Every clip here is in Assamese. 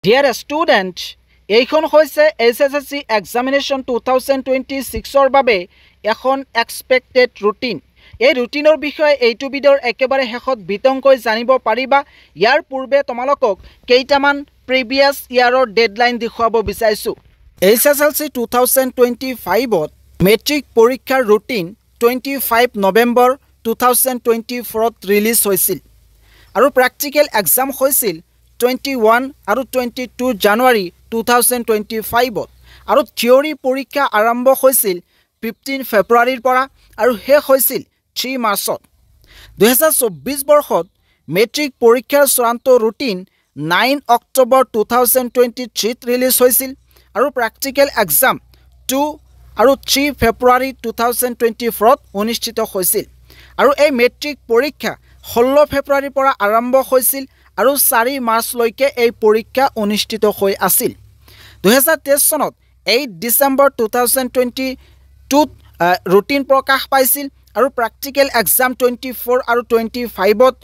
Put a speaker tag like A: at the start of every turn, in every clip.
A: Dear student, এইখন হৈছে SSC examination 2026 বাবে এখন expected routine. এই ৰুটিনৰ বিষয়ে এইটো ভিডিঅ'ৰ একেবাৰে শেষত বিতংকৈ জানিব পাৰিবা। ইয়াৰ পূৰ্বে তোমালোকক কেইটামান প্ৰিভিয়াছ ইয়াৰৰ ডেডলাইন দেখুৱাব বিচাৰিছো। SSLC 2025ত মেট্ৰিক পৰীক্ষাৰ ৰুটিন 25 নৱেম্বৰ 2024ত ৰিলিজ হৈছিল আৰু প্ৰেক্টিকেল এক্সাম হৈছিল 21 আৰু 22 জানুৱাৰী 2025ত আৰু থিয়ৰী পৰীক্ষা আৰম্ভ হৈছিল 15 ফেব্ৰুৱাৰীৰ পৰা আৰু শেষ হৈছিল 3 মাৰ্চত। 2024 বৰ্ষত মেট্ৰিক পৰীক্ষাৰ চূড়ান্ত ৰুটিন 9 অক্টোবৰ 2023ত ৰিলিজ হৈছিল আৰু প্ৰেক্টিকেল এক্সাম 2 আৰু 3 ফেব্ৰুৱাৰী 2024ত অনুষ্ঠিত হৈছিল আৰু এই মেট্ৰিক পৰীক্ষা 16 ফেব্ৰুৱাৰীৰ পৰা আৰম্ভ হৈছিল আৰু 4 মাৰ্চলৈকে এই পৰীক্ষা অনুষ্ঠিত হৈ আছিল। 2023 চনত 8 ডিসেম্বৰ 2022ত ৰুটিন প্ৰকাশ পাইছিল আৰু প্ৰেক্টিকেল এক্সাম 24 আৰু 25ত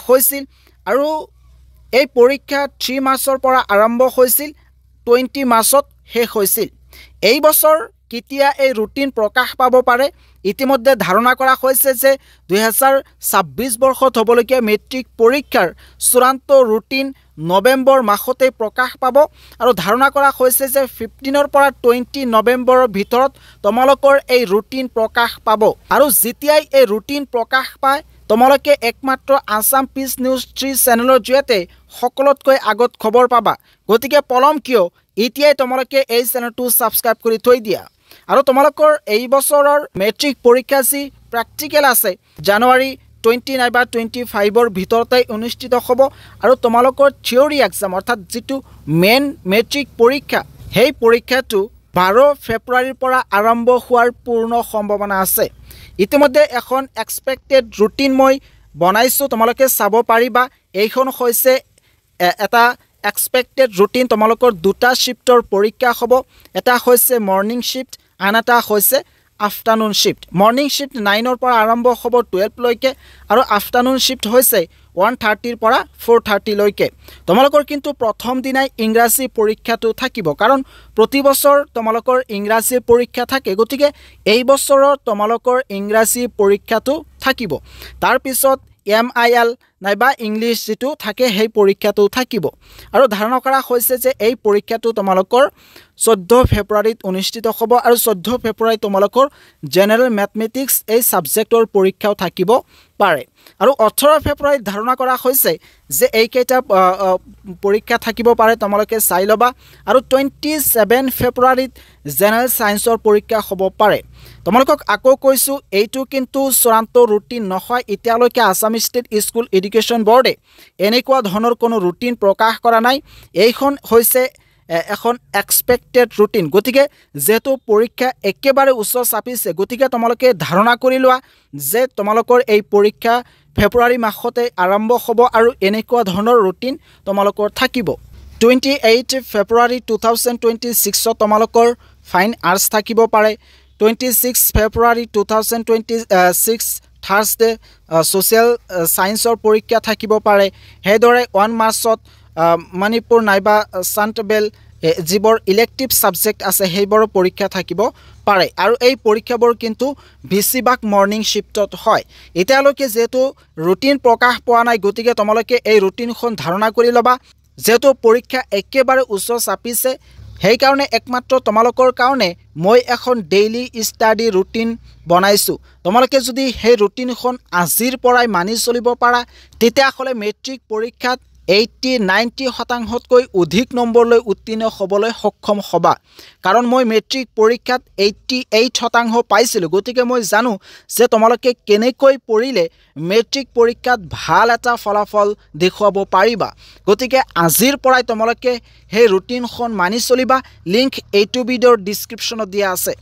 A: হৈছিল আৰু এই পৰীক্ষা 3 মাৰ্চৰ পৰা আৰম্ভ হৈছিল 20 মাৰ্চত শেষ হৈছিল। এই বছৰ কেতিয়া এই ৰুটিন প্ৰকাশ পাব পাৰে? ইতিমধ্যে ধাৰণা কৰা হৈছে যে 2026 বৰ্ষত হ'বলগীয়া মেট্ৰিক পৰীক্ষাৰ চূড়ান্ত ৰুটিন নৱেম্বৰ মাহতে প্ৰকাশ পাব আৰু ধাৰণা কৰা হৈছে যে 15 পৰা 20 নৱেম্বৰৰ ভিতৰত তোমালোকৰ এই ৰুটিন প্ৰকাশ পাব আৰু যেতিয়াই এই ৰুটিন প্ৰকাশ পায় তোমালোকে একমাত্ৰ আসাম পিচ নিউজ 3 চেনেলৰ জৰিয়তে সকলোতকৈ আগত খবৰ পাবা। গতিকে পলম কিয়, এতিয়াই তোমালোকে এই চেনেলটো সাবস্ক্ৰাইব কৰি থৈ দিয়া আৰু তোমালোকৰ এই বছৰৰ মেট্ৰিক পৰীক্ষা যি প্ৰেক্টিকেল আছে জানুৱাৰী 20 নাইবা 25ৰ ভিতৰতে অনুষ্ঠিত হ'ব আৰু তোমালোকৰ থিয়ৰী এক্সাম অৰ্থাৎ যেটো মেইন মেট্ৰিক পৰীক্ষা সেই পৰীক্ষাটো 12 ফেব্ৰুৱাৰীৰ পৰা আৰম্ভ হোৱাৰ পূৰ্ণ সম্ভাৱনা আছে। ইতিমধ্যে এখন এক্সপেক্টেড ৰুটিন মই বনাইছো, তোমালোকে চাব পাৰিবা। এইখন হৈছে এটা এক্সপেক্টেড ৰুটিন। তোমালোকৰ দুটা শিফটৰ পৰীক্ষা হ'ব, এটা হৈছে মৰ্নিং শিফট আন এটা হৈছে আফটাৰনুন শিফট। মৰ্নিং শিফট 9ৰ পৰা আৰম্ভ হ'ব 12 লৈকে আৰু আফটাৰনুন শিফট হৈছে 1:30ৰ পৰা 4:30 লৈকে। তোমালোকৰ কিন্তু প্ৰথম দিনাই ইংৰাজী পৰীক্ষাটো থাকিব, কাৰণ প্ৰতি বছৰ তোমালোকৰ ইংৰাজী পৰীক্ষা থাকে। গতিকে এই বছৰৰ তোমালোকৰ ইংৰাজী পৰীক্ষাটো থাকিব। তাৰ পিছত MIL নাইবা ইংলিছ যেটো থাকে সেই পৰীক্ষাটো থাকিব আৰু ধাৰণা কৰা হৈছে যে এই পৰীক্ষাটো তোমালোকৰ 14 ফেব্ৰুৱাৰীত অনুষ্ঠিত হ'ব আৰু 14 ফেব্ৰুৱাৰীত তোমালোকৰ জেনেৰেল ম্যাথমেটিক্স এই সাবজেক্টৰ পৰীক্ষাও থাকিব পাৰে আৰু 18 ফেব্ৰুৱাৰীত ধাৰণা কৰা হৈছে যে এই কেইটা পৰীক্ষা থাকিব পাৰে, তোমালোকে চাই লবা আৰু 27 ফেব্ৰুৱাৰীত জেনেৰেল সায়েন্সৰ পৰীক্ষা হ'ব পাৰে। তোমালোকক আকৌ কৈছো এইটো কিন্তু চূড়ান্ত ৰুটিন নহয়। এতিয়ালৈকে আসাম ষ্টেট স্কুল এডুকেশ্যন বোৰ্ডে এনেকুৱা ধৰণৰ কোনো ৰুটিন প্ৰকাশ কৰা নাই। এইখন হৈছে এখন এক্সপেক্টেড ৰুটিন। গতিকে যেহেতু পৰীক্ষা একেবাৰে উচ্চ চাপিছে, গতিকে তোমালোকে ধাৰণা কৰি লোৱা যে তোমালোকৰ এই পৰীক্ষা ফেব্ৰুৱাৰী মাহতে আৰম্ভ হ'ব আৰু এনেকুৱা ধৰণৰ ৰুটিন তোমালোকৰ থাকিব। 28 ফেব্ৰুৱাৰী 2026ত তোমালোকৰ ফাইন আৰ্টছ থাকিব পাৰে। 26 ফেব্ৰুৱাৰী 2026 থাৰ্সডে সোশ্যাল সায়েন্সৰ পৰীক্ষা থাকিব পাৰে। হেদৰে 1 মাৰ্চত মণিপুৰ নাইবা সান্টবেল যিবোৰ ইলেক্টিভ সাবজেক্ট আছে সেইবোৰৰ পৰীক্ষা থাকিব পাৰে আৰু এই পৰীক্ষাবোৰ কিন্তু বেছিভাগ মৰ্নিং শিফটত হয়। এতিয়ালৈকে যেহেতু ৰুটিন প্ৰকাশ পোৱা নাই, গতিকে তোমালোকে এই ৰুটিনখন ধাৰণা কৰি ল'বা। যেহেতু পৰীক্ষা একেবাৰে উচ্চ চাপিছে সেইকাৰণে একমাত্ৰ তোমালোকৰ কাৰণে মই এখন ডেইলি ষ্টাডি ৰুটিন বনাইছো। তোমালোকে যদি সেই ৰুটিনখন আজিৰ পৰাই মানি চলিব পাৰা তেতিয়াহ'লে মেট্ৰিক পৰীক্ষাত 80-90% অধিক নম্বৰলৈ উত্তীৰ্ণ হ'বলৈ সক্ষম হ'বা। কাৰণ মই মেট্ৰিক পৰীক্ষাত 88% পাইছিলোঁ। গতিকে মই জানো যে তোমালোকে কেনেকৈ পঢ়িলে মেট্ৰিক পৰীক্ষাত ভাল এটা ফলাফল দেখুৱাব পাৰিবা। গতিকে আজিৰ পৰাই তোমালোকে সেই ৰুটিনখন মানি চলিবা। লিংক এইটো ভিডিঅ'ৰ ডেছক্ৰিপশ্যনত দিয়া আছে।